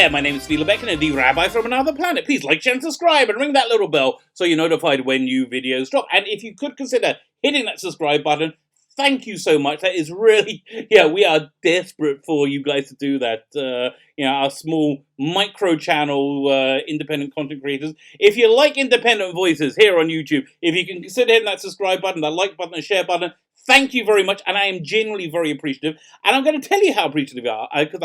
there, my name is Steve Beck and the Rabbi from another planet. Please like, share, and subscribe, and ring that little bell so you're notified when new videos drop. And if you could consider hitting that subscribe button, thank you so much. That is really, we are desperate for you guys to do that. Our small micro channel, independent content creators. If you like independent voices here on YouTube, if you can consider hitting that subscribe button, that like button, and share button, thank you very much. And I am genuinely very appreciative. And I'm going to tell you how appreciative I am, because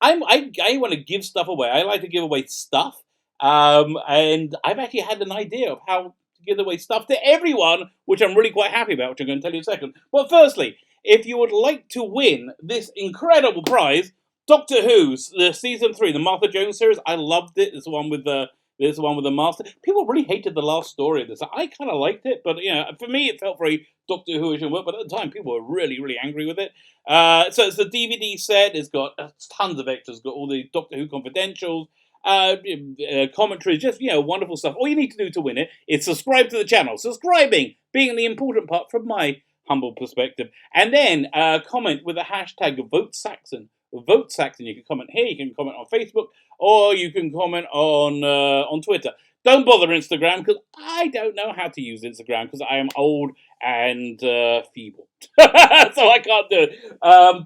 I want to give stuff away. I like to give away stuff. And I've actually had an idea of how to give away stuff to everyone, which I'm really quite happy about, which I'm going to tell you in a second. But firstly, if you would like to win this incredible prize, Doctor Who's the season 3, the Martha Jones series, I loved it. It's the one with the master. People really hated the last story of this. I kind of liked it, but for me, it felt very Doctor Who-ish and work. But at the time, people were really, really angry with it. So it's the DVD set. It's got tons of extras. It's got all the Doctor Who confidentials, commentaries, just wonderful stuff. All you need to do to win it is subscribe to the channel. Subscribing being the important part from my humble perspective, and then comment with the hashtag #VoteSaxon. Vote Saxon. You can comment here. You can comment on Facebook, or you can comment on Twitter. Don't bother Instagram, because I don't know how to use Instagram, because I am old and feeble, so I can't do it.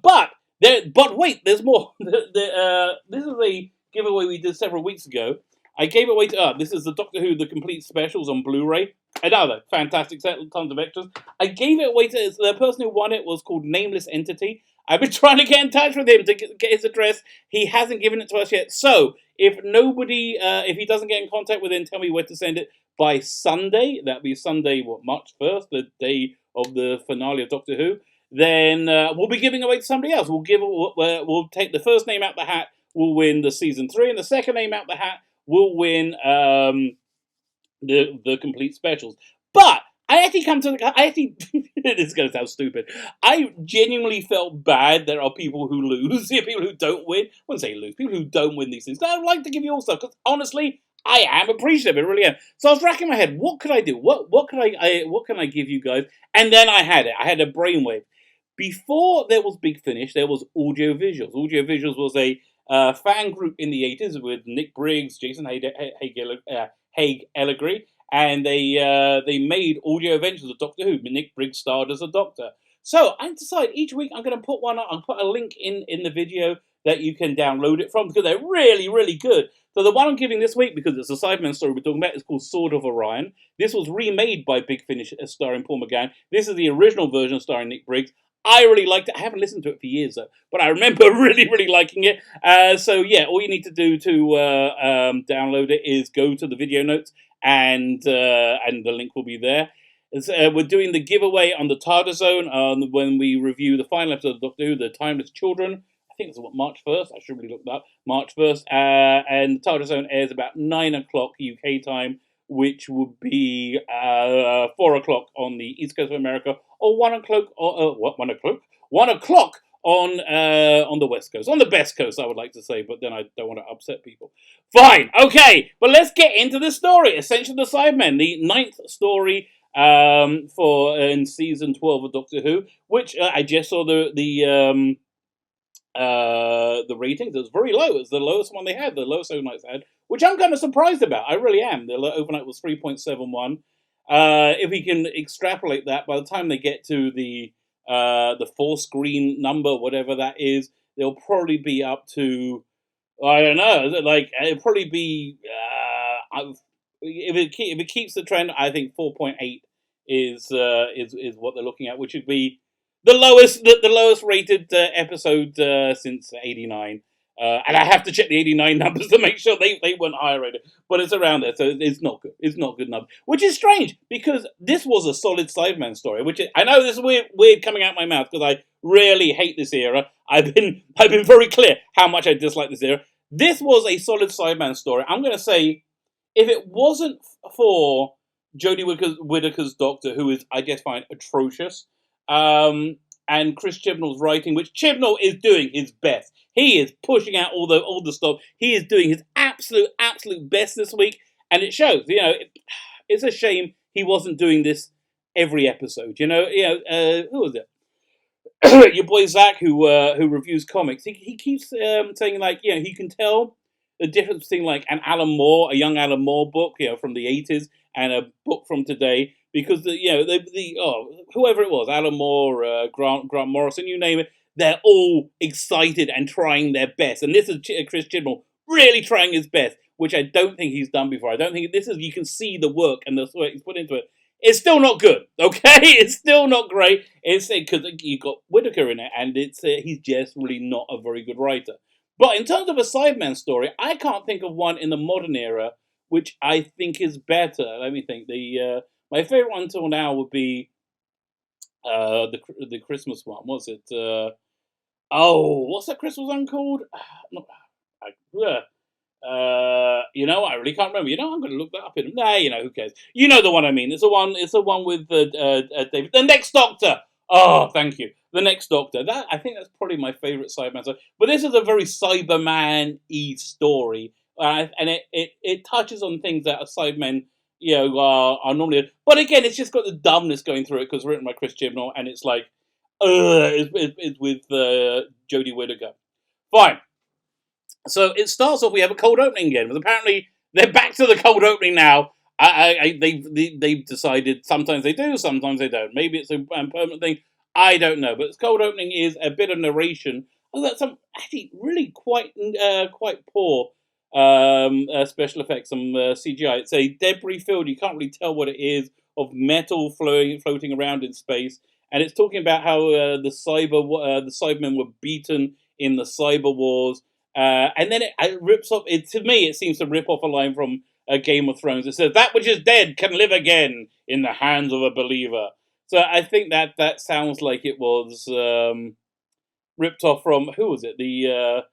But wait, there's more. This is a giveaway we did several weeks ago. I gave it away to this is the Doctor Who The Complete Specials on Blu-ray. Another fantastic set, tons of extras. I gave it away to the person who won it was called Nameless Entity. I've been trying to get in touch with him to get his address. He hasn't given it to us yet. So, if he doesn't get in contact with him, tell me where to send it by Sunday. That'll be Sunday, March 1st, the day of the finale of Doctor Who. Then we'll be giving away to somebody else. We'll take the first name out the hat, will win the season 3, and the second name out the hat will win the complete specials. But I actually this is going to sound stupid. I genuinely felt bad there are people who lose, people who don't win. I wouldn't say lose, people who don't win these things. I would like to give you all stuff, because honestly, I am appreciative, I really am. So I was racking my head, what could I do? What can I give you guys? And then I had a brainwave. Before there was Big Finish, there was Audio Visuals. Audio Visuals was a fan group in the 80s with Nick Briggs, Jason Haig Ellery. And they made audio adventures of Doctor Who. Nick Briggs starred as a doctor. So I decided each week I'm going to put one up. I'll put a link in the video that you can download it from, because they're really, really good. So the one I'm giving this week, because it's a Cybermen story we're talking about, is called Sword of Orion. This was remade by Big Finish starring Paul McGann. This is the original version starring Nick Briggs. I really liked it. I haven't listened to it for years, though, but I remember really, really liking it. All you need to do to download it is go to the video notes, and the link will be there. We're doing the giveaway on the TARDIS Zone when we review the final episode of Doctor Who, The Timeless Children. I think it's March 1st. I should really look that up. March 1st. And the TARDIS Zone airs about 9 o'clock UK time, which would be 4 o'clock on the East Coast of America, or 1 o'clock. 1 o'clock? 1 o'clock on the West Coast. On the best coast, I would like to say, but then I don't want to upset people. Fine, okay, but let's get into the story. Ascension of the Cybermen, the 9th story in season 12 of Doctor Who, which I just saw the ratings. It was very low. It was the lowest one they had, the lowest overnights had, which I'm kind of surprised about. I really am. The overnight was 3.71. If we can extrapolate that, by the time they get to the 4-screen number, whatever that is, they'll probably be up to, I don't know, it'll probably be, if it keeps the trend, I think 4.8 is what they're looking at, which would be the lowest rated episode since '89. And I have to check the '89 numbers to make sure they weren't higher rated, but it's around there, so it's not good. It's not good enough, which is strange, because this was a solid Cyberman story. Which I know this is weird coming out my mouth, because I really hate this era. I've been very clear how much I dislike this era. This was a solid Cyberman story. I'm going to say, if it wasn't for Jodie Whittaker's Doctor, who is, I just find, atrocious, and Chris Chibnall's writing, which Chibnall is doing his best. He is pushing out all the stuff. He is doing his absolute best this week, and it shows. It's a shame he wasn't doing this every episode. Who was it? Your boy Zach, who reviews comics. He keeps saying, he can tell the difference between like an Alan Moore, a young Alan Moore book, from the 80s, and a book from today, because whoever it was, Alan Moore, Grant Morrison, you name it, they're all excited and trying their best. And this is Chris Chibnall really trying his best, which I don't think he's done before. I don't think this is, you can see the work and the sweat he's put into it. It's still not good, okay? It's still not great. It's because you got Whitaker in it, and he's just really not a very good writer. But in terms of a Cyberman story, I can't think of one in the modern era which I think is better. Let me think. My favorite one until now would be the Christmas one. What's it? What's that Christmas one called? I really can't remember. I'm going to look that up. Who cares? You know the one I mean. It's the one. It's the one with David. The Next Doctor. Oh, thank you. The Next Doctor. That, I think that's probably my favorite Cyberman story. But this is a very Cyberman-y story, and it touches on things that a Cybermen, are normally. But again, it's just got the dumbness going through it because it's written by Chris Chibnall, and it's like, it's with Jodie Whittaker. Fine. So it starts off. We have a cold opening again, but apparently they're back to the cold opening now. They've decided sometimes they do, sometimes they don't. Maybe it's a permanent thing. I don't know. But this cold opening is a bit of narration. Oh, that's some actually really quite poor special effects, some CGI. It's a debris field. You can't really tell what it is, of metal floating around in space, and it's talking about how the Cybermen were beaten in the cyber wars. And then it rips off. To me, it seems to rip off a line from Game of Thrones. It says, "That which is dead can live again in the hands of a believer." So I think that sounds like it was ripped off from, who was it? The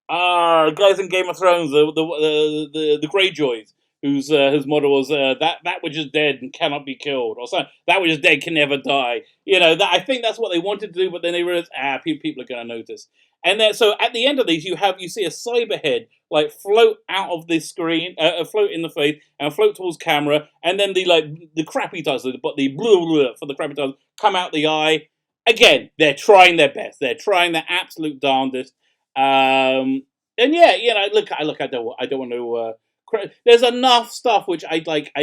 guys in Game of Thrones, the Greyjoys, whose motto was that which is dead and cannot be killed, or something. That which is dead can never die. I think that's what they wanted to do, but then they realized, people are going to notice. And then, so at the end of these, you see a cyberhead like float out of the screen, float in the face, and float towards camera, and then the crappy does, but the blue for the crappy does come out the eye. Again, they're trying their best. They're trying their absolute darndest. And look, I don't want to. There's enough stuff which I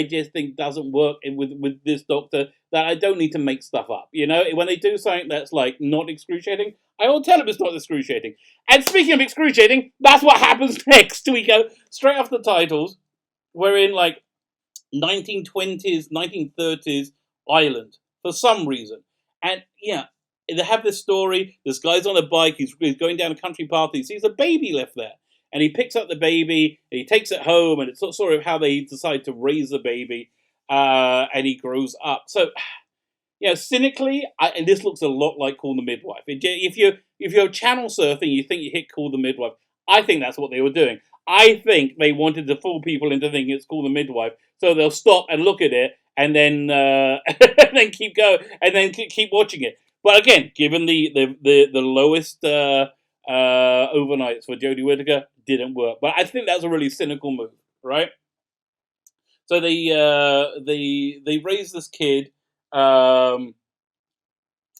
just think doesn't work with this Doctor, that I don't need to make stuff up. When they do something that's like not excruciating, I will tell them it's not excruciating. And speaking of excruciating, that's what happens next. We go straight off the titles. We're in like 1920s, 1930s Ireland for some reason, and they have this story. This guy's on a bike. He's going down a country path. He sees a baby left there. And he picks up the baby, and he takes it home, and it's sort of how they decide to raise the baby, and he grows up. So, cynically, and this looks a lot like Call the Midwife. If you're channel surfing, you think you hit Call the Midwife. I think that's what they were doing. I think they wanted to fool people into thinking it's Call the Midwife, so they'll stop and look at it, and then and then keep going, and then keep watching it. But again, given the lowest overnights for Jodie Whittaker, didn't work. But I think that's a really cynical move, right? So they raise this kid, and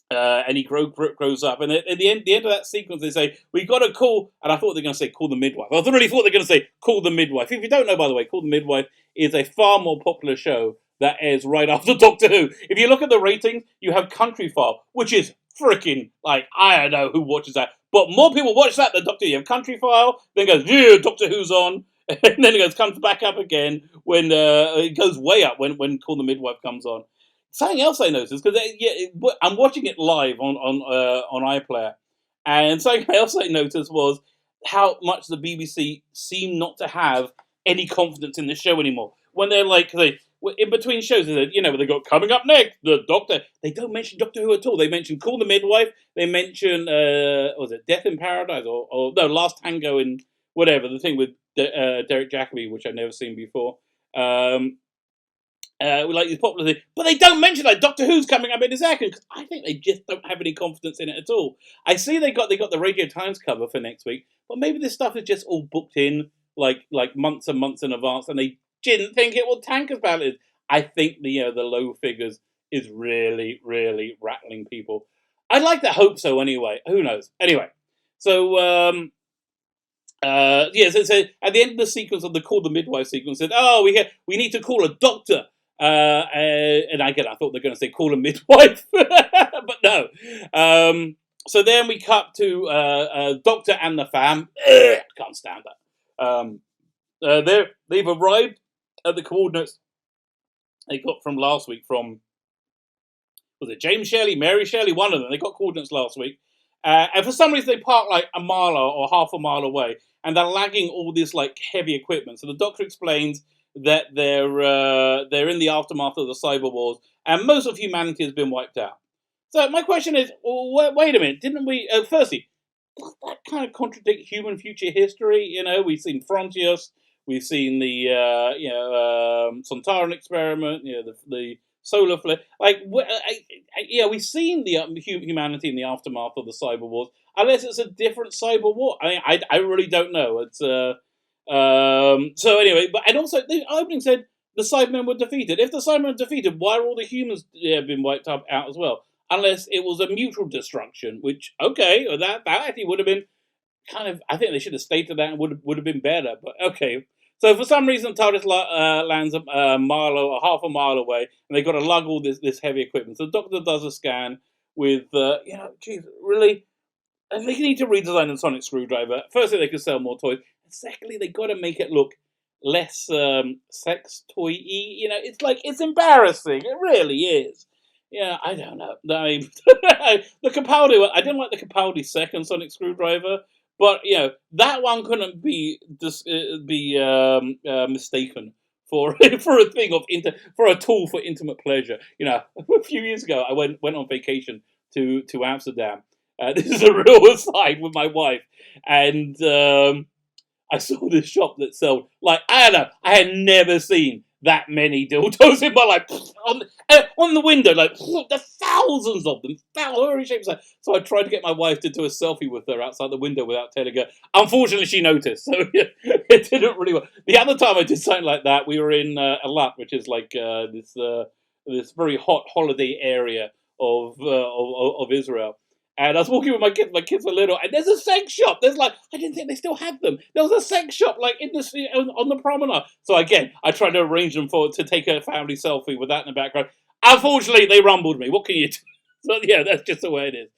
he grows up. And at the end of that sequence, they say, "We got to call." And I thought they were going to say, "Call the Midwife." I really thought they were going to say, "Call the Midwife." If you don't know, by the way, "Call the Midwife" is a far more popular show that airs right after Doctor Who. If you look at the ratings, you have Country File, which is freaking, like, I don't know who watches that, but more people watch that than Doctor Who. You have Country File, then goes, yeah, Doctor Who's on, and then it comes back up again when it goes way up when Call the Midwife comes on. Something else I noticed, because I'm watching it live on iPlayer, and something else I noticed was how much the BBC seem not to have any confidence in the show anymore. When they're like, in between shows, they got coming up next, the Doctor. They don't mention Doctor Who at all. They mention Call the Midwife. They mention, was it Death in Paradise, or no, Last Tango in whatever, the thing with Derek Jacobi, which I've never seen before. Like these popular things, but they don't mention like Doctor Who's coming up in a second, because I think they just don't have any confidence in it at all. I see they got the Radio Times cover for next week, but maybe this stuff is just all booked in like months and months in advance, and they didn't think it would tank as bad as it is. I think the low figures is really, really rattling people. I'd like to hope so anyway. Who knows? Anyway, so So at the end of the sequence of the call the midwife sequence, said, "Oh, we need to call a doctor." And again, I thought they're going to say call a midwife, but no. So then we cut to Doctor and the fam. Can't stand that. They've arrived at the coordinates they got from last week from, was it James Shelley, Mary Shelley, one of them. They got coordinates last week. And for some reason, they park like a mile or half a mile away, and they're lagging all this like heavy equipment. So the doctor explains that they're in the aftermath of the cyber wars, and most of humanity has been wiped out. So my question is, well, wait a minute, didn't we? Firstly, does that kind of contradict human future history? You know, we've seen Frontiers, we've seen the Sontaran experiment, the solar flare. Like, we've seen the humanity in the aftermath of the cyber wars. Unless it's a different cyber war, I really don't know. It's so anyway, and also the opening said the Cybermen were defeated. If the Cybermen were defeated, why are all the humans been wiped out as well? Unless it was a mutual destruction, which okay, that actually would have been kind of. I think they should have stated that and would have been better. But okay. So for some reason, TARDIS lands a mile or half a mile away, and they've got to lug all this heavy equipment. So the Doctor does a scan with, geez, really, they need to redesign the sonic screwdriver. Firstly, they could sell more toys. Secondly, they got to make it look less sex toy-y. It's embarrassing. It really is. Yeah, I don't know. The Capaldi, I didn't like the Capaldi second sonic screwdriver. But that one couldn't be mistaken for for a thing of for a tool for intimate pleasure. A few years ago, I went on vacation to Amsterdam. This is a real aside with my wife, and I saw this shop that sold I don't know. I had never seen that many dildos in my life on the window, the thousands of them, however shapes. So I tried to get my wife to do a selfie with her outside the window without telling her. Unfortunately, she noticed, so it didn't really work. The other time I did something like that, we were in Eilat, which is like this very hot holiday area of Israel. And I was walking with my kids. My kids were little, and there's a sex shop. I didn't think they still had them. There was a sex shop in on the promenade. So again, I tried to arrange them to take a family selfie with that in the background. Unfortunately, they rumbled me. What can you do? So yeah, that's just the way it is.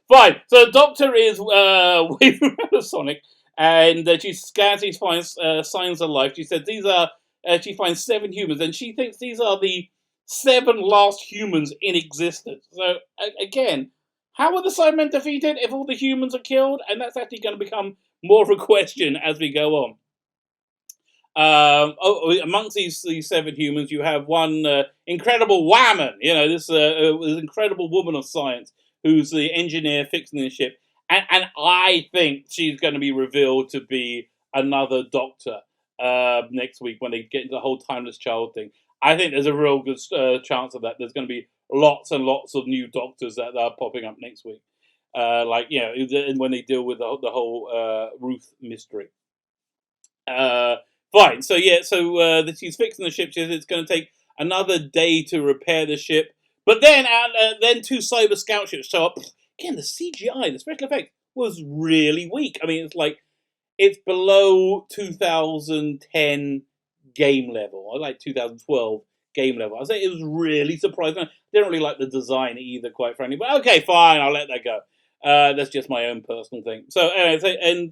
Fine. So the Doctor is waving around a Sonic, and she scans. She finds signs of life. She said these are. She finds 7 humans, and she thinks these are the 7 last humans in existence. So again. How are the Cybermen defeated if all the humans are killed? And that's actually going to become more of a question as we go on. Amongst these 7 humans, you have one incredible woman, this incredible woman of science who's the engineer fixing the ship. And I think she's going to be revealed to be another Doctor next week when they get into the whole timeless child thing. I think there's a real good chance of that. There's going to be lots and lots of new Doctors that are popping up next week. When they deal with the whole Ruth mystery. Fine. So she's fixing the ship. She says it's going to take another day to repair the ship. But then 2 cyber scout ships show up. Again, the CGI, the special effects, was really weak. I mean, it's below 2010 game level. I like 2012 game level. I say it was really surprising. I didn't really like the design either, quite frankly. But okay, fine, I'll let that go. That's just my own personal thing. So anyway,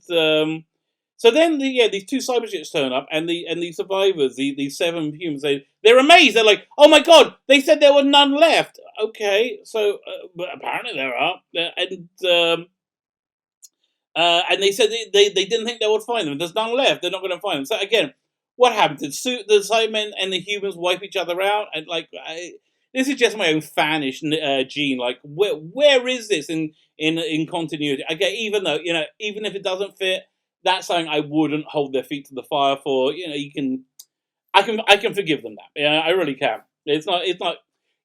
so then these 2 cyber ships turn up, and the survivors, these 7 humans, they're amazed. They're like, oh my god, they said there were none left. Okay, so but apparently there are, and they said they didn't think they would find them. There's none left. They're not going to find them. So again, what happened? Did the Cybermen and the humans wipe each other out? And this is just my own fanish gene. Where is this in continuity? Okay, even though even if it doesn't fit, that's something I wouldn't hold their feet to the fire for. I can forgive them that. Yeah, I really can. It's not.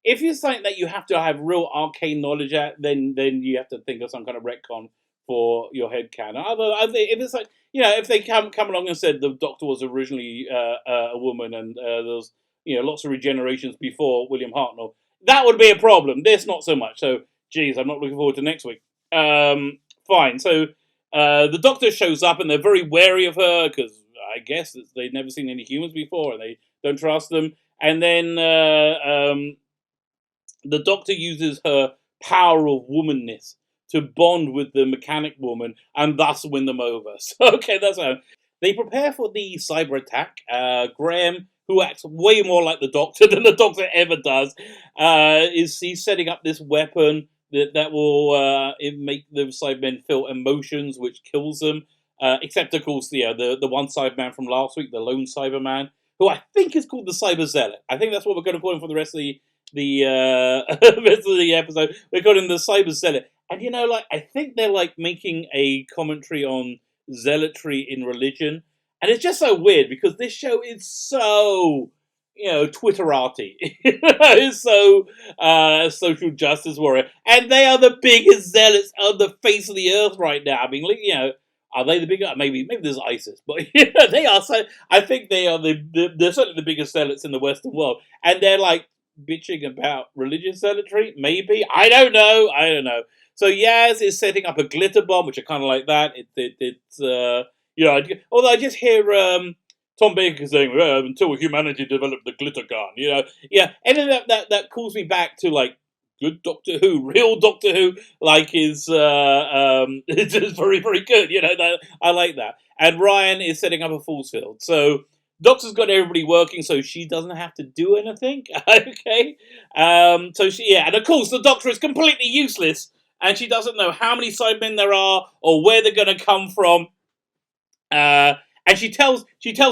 If it's something that you have to have real arcane knowledge at, then you have to think of some kind of retcon for your headcanon. If it's if they come along and said the Doctor was originally a woman and there's lots of regenerations before William Hartnell, that would be a problem. This not so much. So, geez, I'm not looking forward to next week. Fine. So The Doctor shows up, and they're very wary of her because I guess they've never seen any humans before, and they don't trust them. And then the Doctor uses her power of womanness to bond with the mechanic woman and thus win them over. So, okay, that's how. They prepare for the cyber attack. Graham, who acts way more like the Doctor than the Doctor ever does, he's setting up this weapon that will make the Cybermen feel emotions, which kills them. Except, of course, the one Cyberman from last week, the lone Cyberman, who I think is called the Cyber Zealot. I think that's what we're going to call him for the rest of the rest of the episode. We're calling him the Cyber Zealot. And I think they're making a commentary on zealotry in religion. And it's just so weird because this show is so, Twitterati. It's so social justice warrior. And they are the biggest zealots on the face of the earth right now. I mean, are they the biggest? Maybe there's ISIS, but they are. So I think they are they're certainly the biggest zealots in the Western world, and they're bitching about religious zealotry. Maybe I don't know. So Yaz is setting up a glitter bomb, which I kind of like that. It's although I just hear Tom Baker saying, "Until humanity developed the glitter gun," and then that calls me back to good Doctor Who, real Doctor Who, is it's just very, very good. I like that. And Ryan is setting up a force field. So Doctor's got everybody working, so she doesn't have to do anything. Okay. And of course the Doctor is completely useless, and she doesn't know how many Cybermen there are or where they're going to come from. And she tells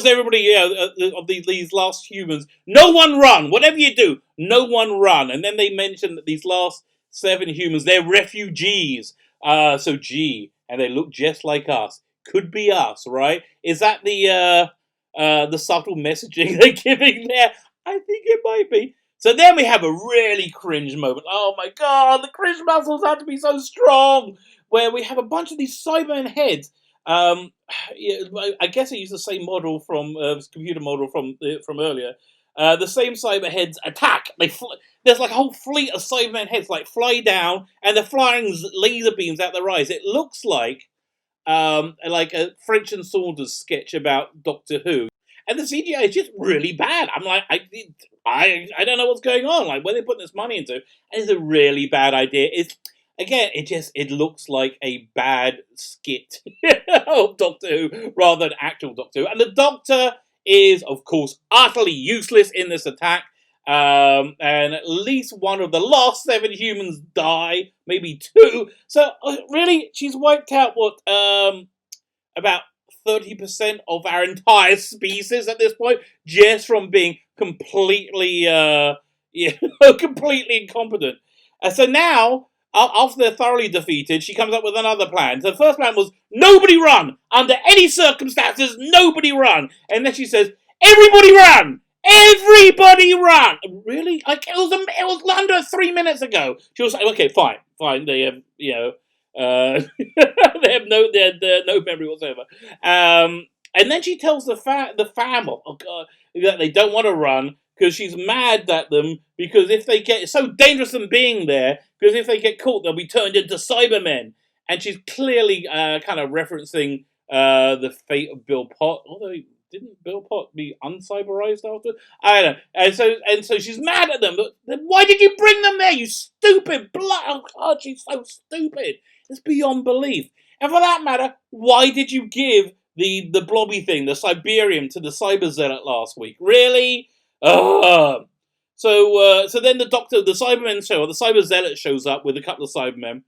everybody of these last humans, no one run. Whatever you do, no one run. And then they mention that these last 7 humans, they're refugees. And they look just like us. Could be us, right? Is that the subtle messaging they're giving there? I think it might be. So then we have a really cringe moment. Oh my god, the cringe muscles have to be so strong. Where we have a bunch of these Cybermen heads. I guess I used the same model from computer model from earlier. The same cyber heads attack. There's a whole fleet of Cybermen heads fly down, and they're flying laser beams out their eyes. It looks like a French and Saunders sketch about Doctor Who, and the CGI is just really bad. I'm I don't know what's going on. Where they putting this money into? And it's a really bad idea. It looks like a bad skit of Doctor Who rather than actual Doctor Who. And the Doctor is, of course, utterly useless in this attack. And at least one of the last 7 humans die, maybe 2. So, really, she's wiped out, about 30% of our entire species at this point, just from being completely, completely incompetent. So now, after they're thoroughly defeated, she comes up with another plan. So the first plan was, nobody run! Under any circumstances, nobody run! And then she says, everybody run! Everybody run! Really? It was under 3 minutes ago. She was like, okay, fine. They have, they have no memory whatsoever. And then she tells the fam, oh god, that they don't want to run, because she's mad at them, because if they get, it's so dangerous them being there, because if they get caught, they'll be turned into Cybermen. And she's clearly kind of referencing the fate of Bill Pott, although didn't Bill Pott be uncyberized after? I don't know. And so she's mad at them. But why did you bring them there, you stupid blood? Oh god, she's so stupid. It's beyond belief. And for that matter, why did you give the blobby thing, the Siberium, to the Cyber Zealot last week? Really? So then the Cybermen the Cyber Zealot shows up with a couple of Cybermen.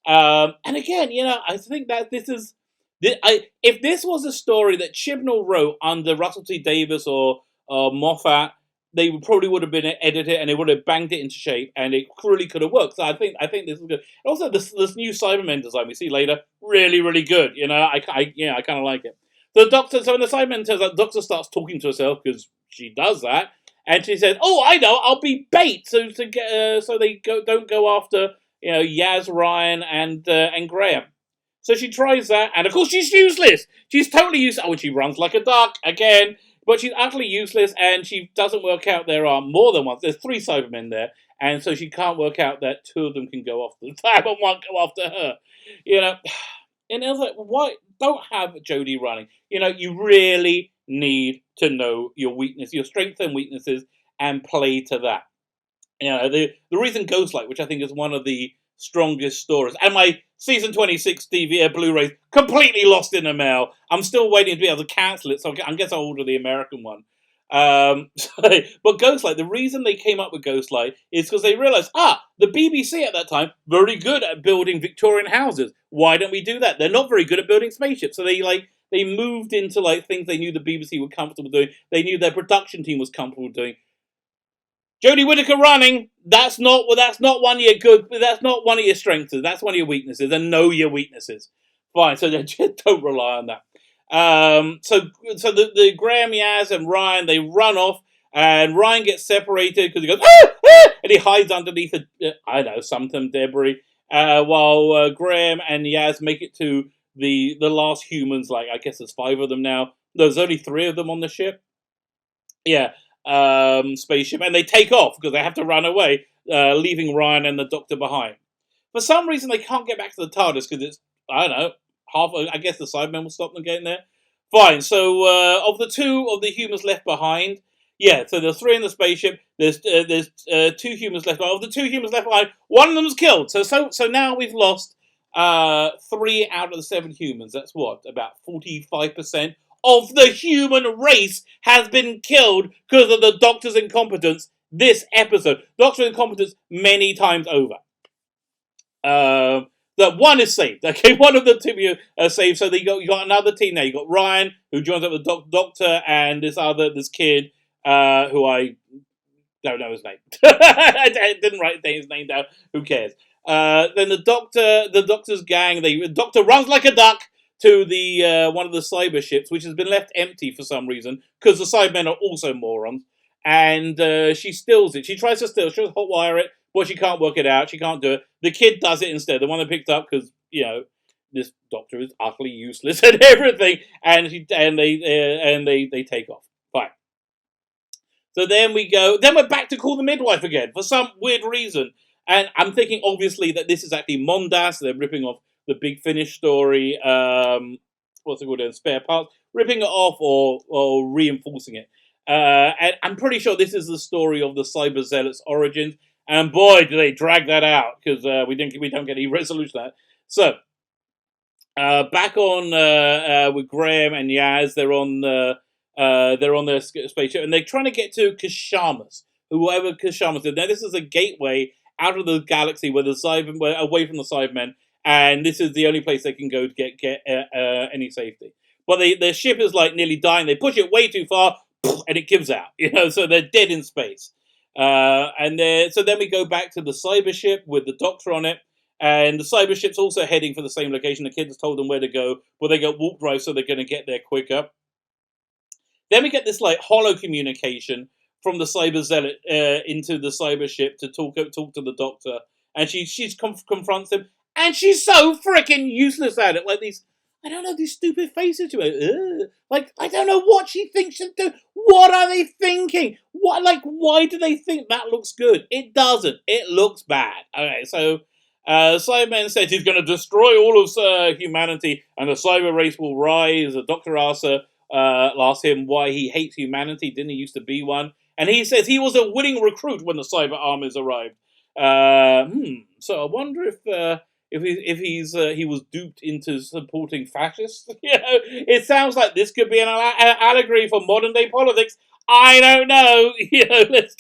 And again, I think that if this was a story that Chibnall wrote under Russell T Davies or Moffat, they probably would have been edited and they would have banged it into shape, and it really could have worked. So I think this is good. Also, this new Cybermen design we see later, really, really good. I kind of like it. So when the Cybermen turns out, the Doctor starts talking to herself because she does that, and she says, "Oh, I know, I'll be bait." So they don't go after Yaz, Ryan, and Graham. So she tries that, and of course she's useless. She's totally useless. Oh, and she runs like a duck again, but she's utterly useless, and she doesn't work out there are more than one. There's 3 Cybermen there, and so she can't work out that 2 of them can go after the time and 1 go after her. And I was like, why don't have Jodie running? You really need to know your weakness, your strengths and weaknesses, and play to that. The reason Ghostlight, which I think is one of the strongest stories, and my season 26 DVD Blu-rays completely lost in the mail. I'm still waiting to be able to cancel it, so I guess I'll order the American one. But Ghostlight, the reason they came up with Ghostlight is because they realized, the BBC at that time, very good at building Victorian houses. Why don't we do that? They're not very good at building spaceships. So they moved into things they knew the BBC were comfortable doing. They knew their production team was comfortable doing. Jodie Whittaker running, that's not one of your good. That's not one of your strengths. That's one of your weaknesses. And know your weaknesses. Fine. So just don't rely on that. So the Graham, Yaz, and Ryan, they run off, and Ryan gets separated because he goes and he hides underneath some debris. While Graham and Yaz make it to the last humans. I guess there's 5 of them now. There's only 3 of them on the ship. Yeah. Spaceship, and they take off because they have to run away, leaving Ryan and the Doctor behind. For some reason, they can't get back to the TARDIS because it's, I don't know, I guess the Cybermen will stop them getting there. Fine. So of the 2 of the humans left behind, so there's 3 in the spaceship. There's 2 humans left behind. Of the 2 humans left behind, one of them's killed. So now we've lost 3 out of the 7 humans. That's what, about 45% of the human race has been killed because of the Doctor's incompetence this episode. Doctor's incompetence many times over. That one is saved. Okay, one of the 2 are saved. So you got another team now. You got Ryan, who joins up with the Doctor, and this kid, who I don't know his name. I didn't write his name down. Who cares? Then the Doctor's gang. The Doctor runs like a duck to the one of the cyber ships, which has been left empty for some reason, because the Cybermen are also morons. And she steals it. She tries to steal. She'll hotwire it, but she can't work it out. She can't do it. The kid does it instead. The one that picked up, because this Doctor is utterly useless at everything, and they take off. Fine. So then we're back to call the midwife again for some weird reason. And I'm thinking, obviously, that this is actually Mondas. They're ripping off the Big Finish story, what's it called, Spare Parts, ripping it off or reinforcing it. And I'm pretty sure this is the story of the Cyber Zealots' origins. And boy, do they drag that out, because we don't get any resolution to that. So, back on with Graham and Yaz, they're on their spaceship, and they're trying to get to Kashamas, whoever Kashamas is. Now, this is a gateway out of the galaxy away from the Cybermen, and this is the only place they can go to get any safety. But their ship is nearly dying. They push it way too far, and it gives out. So they're dead in space. So then we go back to the cyber ship with the Doctor on it, and the cyber ship's also heading for the same location. The kids told them where to go, but they got warp drive, so they're going to get there quicker. Then we get this holo communication from the cyber zealot into the cyber ship to talk to the Doctor, and she confronts him, and she's so freaking useless at it. These stupid faces to her. I don't know what she thinks she'll do. What are they thinking? Why do they think that looks good? It doesn't. It looks bad. Okay, so Cyberman said he's going to destroy all of humanity, and the cyber race will rise. The Doctor asks him why he hates humanity. Didn't he used to be one? And he says he was a willing recruit when the cyber armies arrived. So I wonder if he was duped into supporting fascists. It sounds like this could be an allegory for modern day politics. I don't know. Let's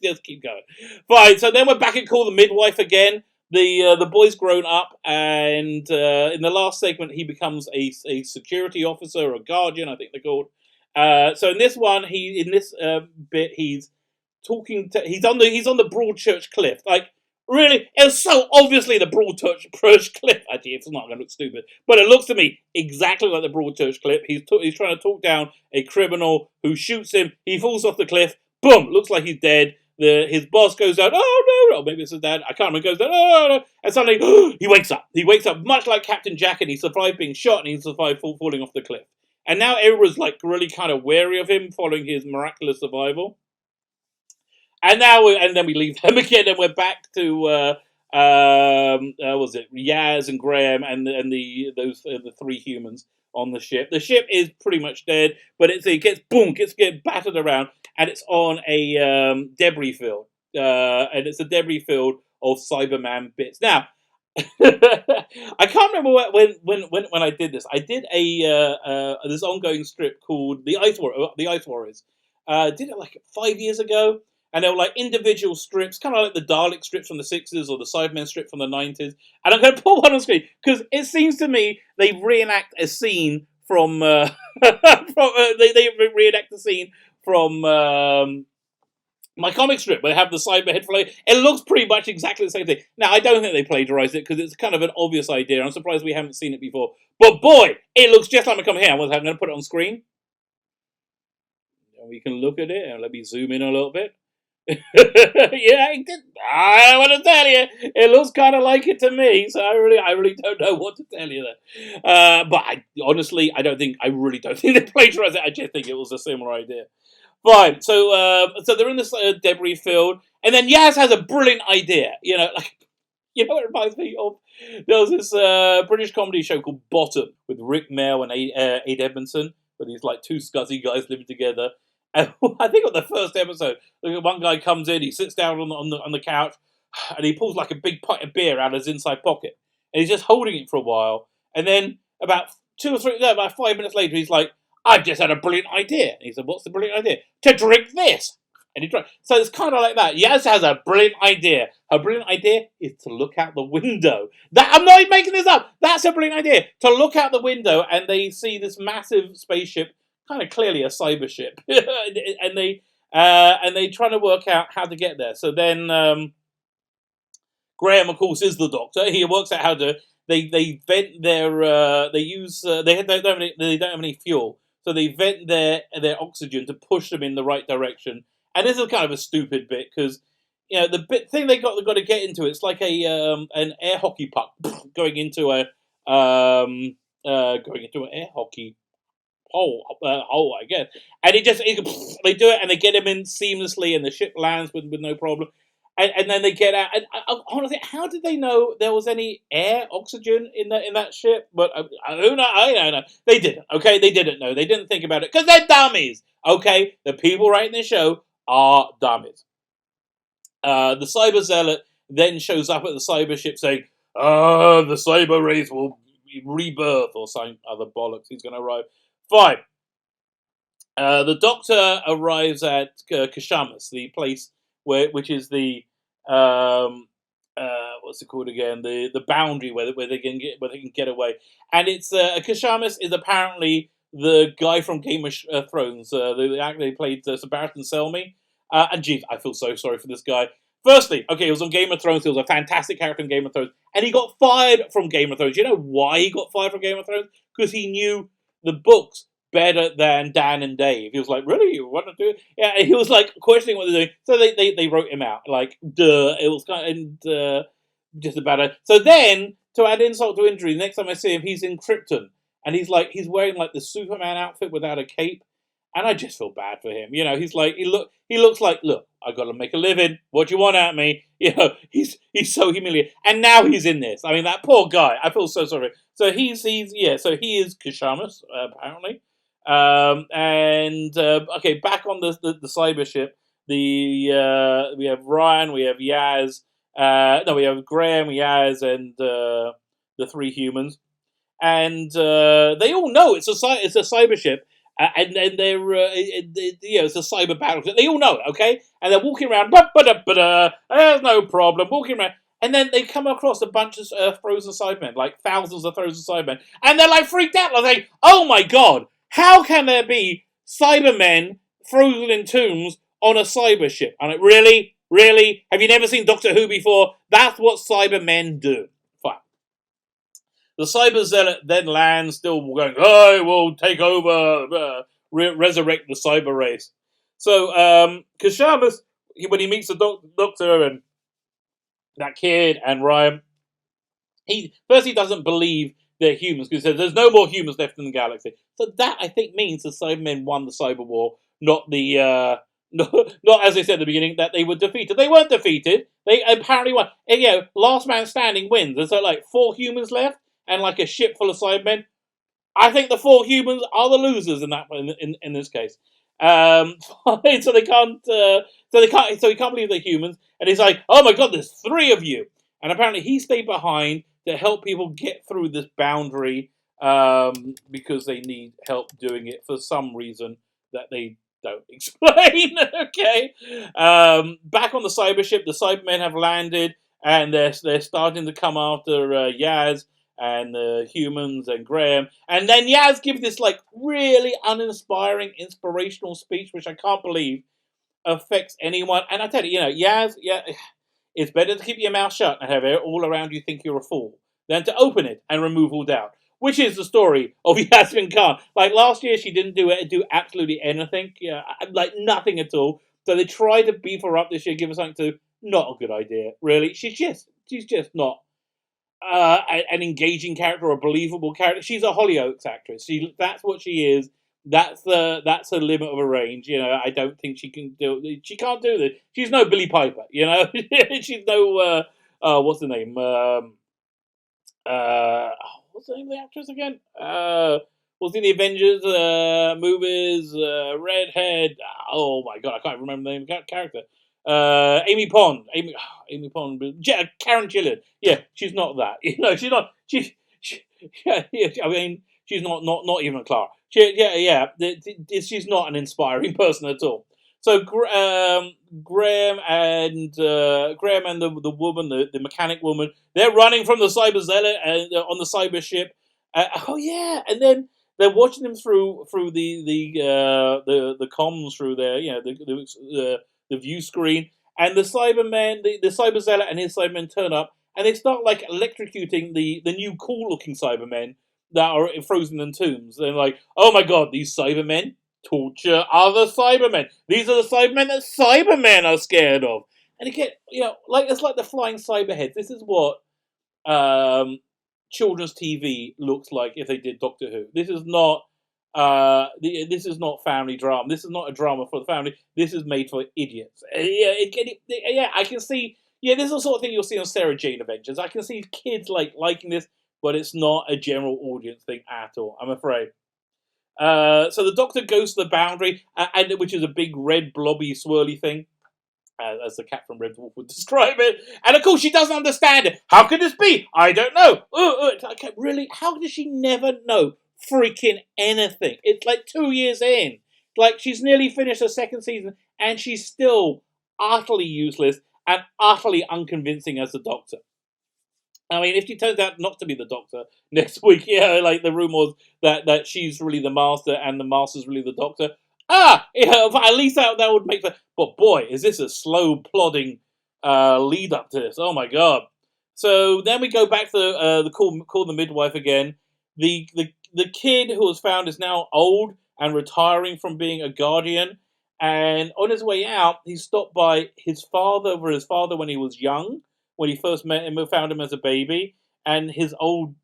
just keep going. Fine. So then we're back at Call the Midwife again. The boy's grown up, and in the last segment he becomes a security officer or a guardian, I think they're called. So in this one, bit he's talking to he's on the Broadchurch cliff. Really, it's so obviously the Broadchurch cliff. Actually, it's not going to look stupid, but it looks to me exactly like the Broadchurch cliff. He's trying to talk down a criminal who shoots him. He falls off the cliff. Boom! Looks like he's dead. His boss goes down. Oh no! Maybe it's his dad. I can't remember. Goes down. Oh no! And suddenly he wakes up. He wakes up much like Captain Jack, and he survived being shot, and he survived falling off the cliff. And now everyone's really kind of wary of him following his miraculous survival. And then we leave them again, and we're back to Was it Yaz and Graham and the three humans on the ship? The ship is pretty much dead, but it gets battered around, and it's on a debris field, and it's a debris field of Cyberman bits. Now, I can't remember when I did this. I did this ongoing strip called The Ice Warriors. Did it like 5 years ago, and they were like individual strips, kind of like the Dalek strips from the '60s or the Cybermen strip from the '90s. And I'm going to put one on screen because it seems to me they reenact a scene from they reenact a scene from my comic strip where they have the Cyberhead fly. It looks pretty much exactly the same thing. Now, I don't think they plagiarized it because it's kind of an obvious idea. I'm surprised we haven't seen it before. But boy, it looks just like my comic here. I'm going to put it on screen. We can look at it and let me zoom in a little bit. Yeah, I want to tell you, it looks kind of like it to me. So I really don't know what to tell you there. But I really don't think they plagiarized it. I just think it was a similar idea. Fine. So they're in this debris field, and then Yaz has a brilliant idea. You know what it reminds me of? There was this British comedy show called Bottom with Rick Mail and Aid Edmondson, where these like two scuzzy guys living together. And I think on the first episode, one guy comes in, he sits down on the couch, and he pulls like a big pint of beer out of his inside pocket, and he's just holding it for a while, and then about 5 minutes later, he's like, "I've just had a brilliant idea." And he said, "What's the brilliant idea?" "To drink this." And he drank. So it's kind of like that. Yaz has a brilliant idea. Her brilliant idea is to look out the window. I'm not even making this up. That's a brilliant idea. To look out the window, and they see this massive spaceship, kind of clearly a cyber ship, and they trying to work out how to get there. So then Graham, of course, is the doctor. He works out how to. They vent their. They don't have any fuel. So they vent their oxygen to push them in the right direction. And this is kind of a stupid bit because the thing they got to get into. It's like an air hockey puck going into an air hockey hole, I guess. And they do it and they get him in seamlessly, and the ship lands with no problem. And then they get out. And honestly, how did they know there was any oxygen in that ship? But I don't know. They didn't. Okay, they didn't know. They didn't think about it because they're dummies. Okay, the people writing the show are dummies. The cyber zealot then shows up at the cyber ship saying, "The cyber race will rebirth," or some other bollocks. He's going to arrive. Fine. The doctor arrives at Kashamas, the place which is the what's it called again? The boundary where they can get away, and it's Kashamas is apparently the guy from Game of Thrones, the actor who played Sebastian Selmy, and geez, I feel so sorry for this guy. Firstly, okay, he was on Game of Thrones. He was a fantastic character in Game of Thrones, and he got fired from Game of Thrones. You know why he got fired from Game of Thrones? Because he knew the books better than Dan and Dave. He was like, "Really, you want to do it?" Yeah, and he was like questioning what they're doing. So they wrote him out. Like, duh. It was kind of just about it. So then, to add insult to injury, the next time I see him, he's in Krypton, and he's wearing like the Superman outfit without a cape, and I just feel bad for him. He's like he looks like, "Look, I got to make a living. What do you want at me?" He's so humiliated, and now he's in this. I mean, that poor guy. I feel so sorry. So so he is Kashamas apparently. Okay, back on the cyber ship. We have Ryan, we have Yaz, we have Graham, Yaz, and the three humans, and they all know it's a cyber ship, and they're it's a cyber battleship. They all know it, okay, and they're walking around. There's no problem walking around. And then they come across a bunch of frozen Cybermen, like thousands of frozen Cybermen, and they're like freaked out, like, "Oh my god! How can there be Cybermen frozen in tombs on a cyber ship?" I'm like, really? Really? Have you never seen Doctor Who before? That's what Cybermen do. Fine. The cyber zealot then lands, still going, "I will take over, resurrect the cyber race." So, Kashamas, when he meets the Doctor and that kid and Ryan, he doesn't believe they're humans because he says there's no more humans left in the galaxy. So that I think means the Cybermen won the cyber war, not the not as they said at the beginning that they were defeated. They weren't defeated. They apparently won. And, last man standing wins. There's like 4 humans left and like a ship full of Cybermen. I think the 4 humans are the losers in that in this case. So they can't. So he can't believe they're humans, and he's like, "Oh my god, there's 3 of you!" And apparently, he stayed behind to help people get through this boundary because they need help doing it for some reason that they don't explain. Okay. Back on the cyber ship, the Cybermen have landed, and they're starting to come after Yaz and the humans and Graham. And then Yaz gives this like really uninspiring, inspirational speech, which I can't believe affects anyone. And I tell you, Yaz, it's better to keep your mouth shut and have all around you think you're a fool than to open it and remove all doubt. Which is the story of Yasmin Khan. Like last year, she didn't do absolutely anything, like nothing at all. So they tried to beef her up this year, give her something to. Not a good idea, really. She's just not an engaging character or a believable character. She's a Hollyoaks actress. That's what she is. That's the limit of her range. I don't think she can do. She can't do this. She's no Billie Piper. She's no what's the name? What's the name of the actress again? Was in the Avengers movies? Redhead. Oh my god, I can't remember the name of the character. Amy Pond. Amy Pond. Karen Gillan. Yeah, she's not that. She's not. She I mean, she's not even Clara. She's not an inspiring person at all. So Graham and the woman, the mechanic woman, they're running from the cyber zealot on the cyber ship. And then they're watching them through the comms through their the view screen, and the Cybermen, the cyber zealot and his Cybermen turn up, and they start like electrocuting the new cool looking Cybermen that are frozen in tombs. They're like, oh my god, these Cybermen torture other Cybermen. These are the Cybermen that Cybermen are scared of. And again, it's like the flying cyberheads. This is what children's TV looks like if they did Doctor Who. This is not this is not family drama. This is not a drama for the family. This is made for idiots. I can see. Yeah, this is the sort of thing you'll see on Sarah Jane Adventures. I can see kids liking this, but it's not a general audience thing at all, I'm afraid. So the Doctor goes to the boundary, which is a big red blobby swirly thing, as the cat from Red Wolf would describe it. And of course, she doesn't understand it. How could this be? I don't know. Okay, really? How does she never know freaking anything? It's like 2 years in. Like, she's nearly finished her second season, and she's still utterly useless and utterly unconvincing as the Doctor. I mean, if she turns out not to be the Doctor next week, like the rumor was that she's really the Master and the Master's really the Doctor. At least that would make sense. But boy, is this a slow, plodding lead up to this. Oh my god. So then we go back to the call the midwife again. The kid who was found is now old and retiring from being a guardian. And on his way out, he's stopped by his father when he was young, when he first met him and found him as a baby, and his old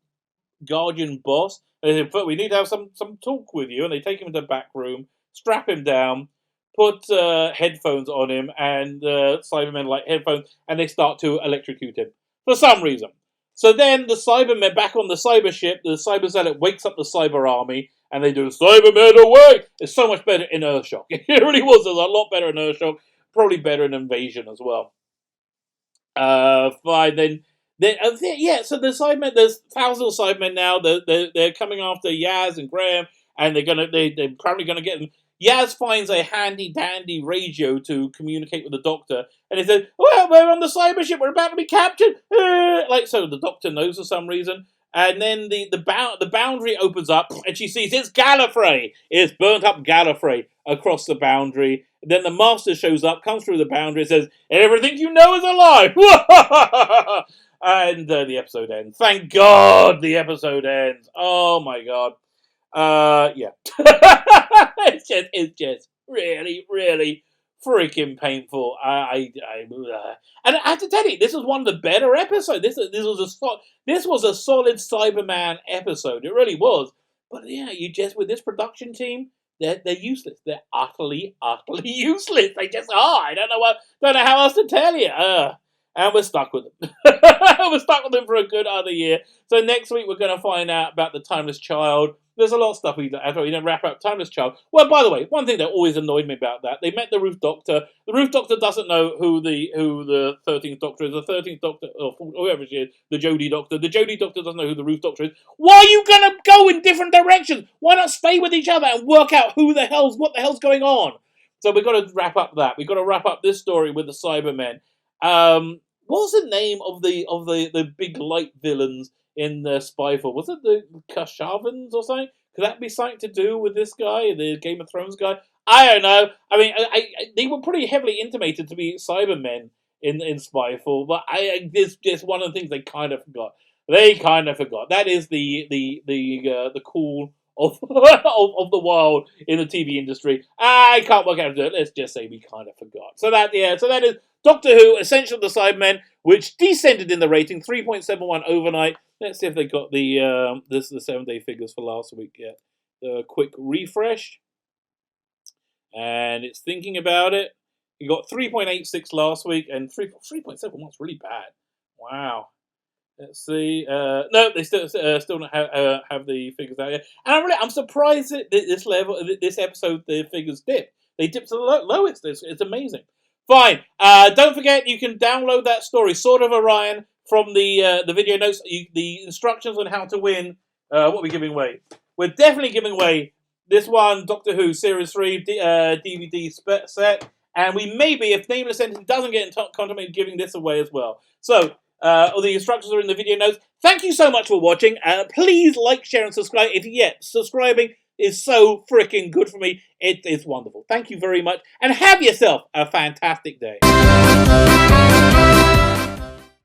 guardian boss. They said, we need to have some talk with you. And they take him into the back room, strap him down, put headphones on him, and Cybermen like headphones, and they start to electrocute him for some reason. So then the Cybermen back on the cyber ship, the cyber zealot wakes up the cyber army, and they do Cybermen away. It's so much better in Earthshock. It really was. It was a lot better in Earthshock. Probably better in Invasion as well. Fine then. So the Cybermen, there's thousands of Cybermen now. They're coming after Yaz and Graham, and they're probably gonna get them. Yaz finds a handy dandy radio to communicate with the Doctor, and he says, "Well, we're on the cyber ship. We're about to be captured." So the Doctor knows for some reason, and then the boundary opens up, and she sees it's Gallifrey. It's burnt up Gallifrey across the boundary. Then the Master shows up, comes through the boundary, and says, "Everything you know is a lie." And the episode ends. Thank God the episode ends. Oh my god. Yeah. it's just really, really freaking painful. And I have to tell you, this was one of the better episodes. This was a solid Cyberman episode. It really was. But yeah, with this production team, They're useless. They're utterly useless. They just are. I don't know how else to tell you. And we're stuck with them. We're stuck with them for a good other year. So next week we're going to find out about the Timeless Child. There's a lot of stuff we don't wrap up. Timeless Child. Well, by the way, one thing that always annoyed me about that, they met the Roof Doctor. The Roof Doctor doesn't know who the 13th Doctor is. The 13th Doctor, or whoever she is, the Jodie Doctor. The Jodie Doctor doesn't know who the Roof Doctor is. Why are you going to go in different directions? Why not stay with each other and work out what the hell's going on? So we've got to wrap up that. We've got to wrap up this story with the Cybermen. What was the name of the big light villains in the Spyfall? Was it the Kashavans or something? Could that be something to do with this guy, the Game of Thrones guy? I don't know. I mean, they were pretty heavily intimated to be Cybermen in Spyfall, but this one of the things they kind of forgot. That is the cool of of the wild in the TV industry. I can't work out how to do it. Let's just say we kind of forgot. So that is Doctor Who, Ascension of the Cybermen, which descended in the rating, 3.71 overnight. Let's see if they got the 7-day figures for last week yet. Quick refresh. And it's thinking about it. You got 3.86 last week, and 3.71. That's really bad. Wow. Let's see. No, they still don't have the figures out yet. And I'm surprised that this episode, the figures dipped. They dipped to the lowest. It's amazing. Fine. Don't forget, you can download that story, Sword of Orion, from the video notes. The instructions on how to win. What are we giving away? We're definitely giving away this one, Doctor Who Series 3 DVD set. And we may be, if Nameless Entity doesn't get in contact, giving this away as well. So, all the instructions are in the video notes. Thank you so much for watching. Please like, share, and subscribe. Subscribing is so freaking good for me. It is wonderful. Thank you very much. And have yourself a fantastic day.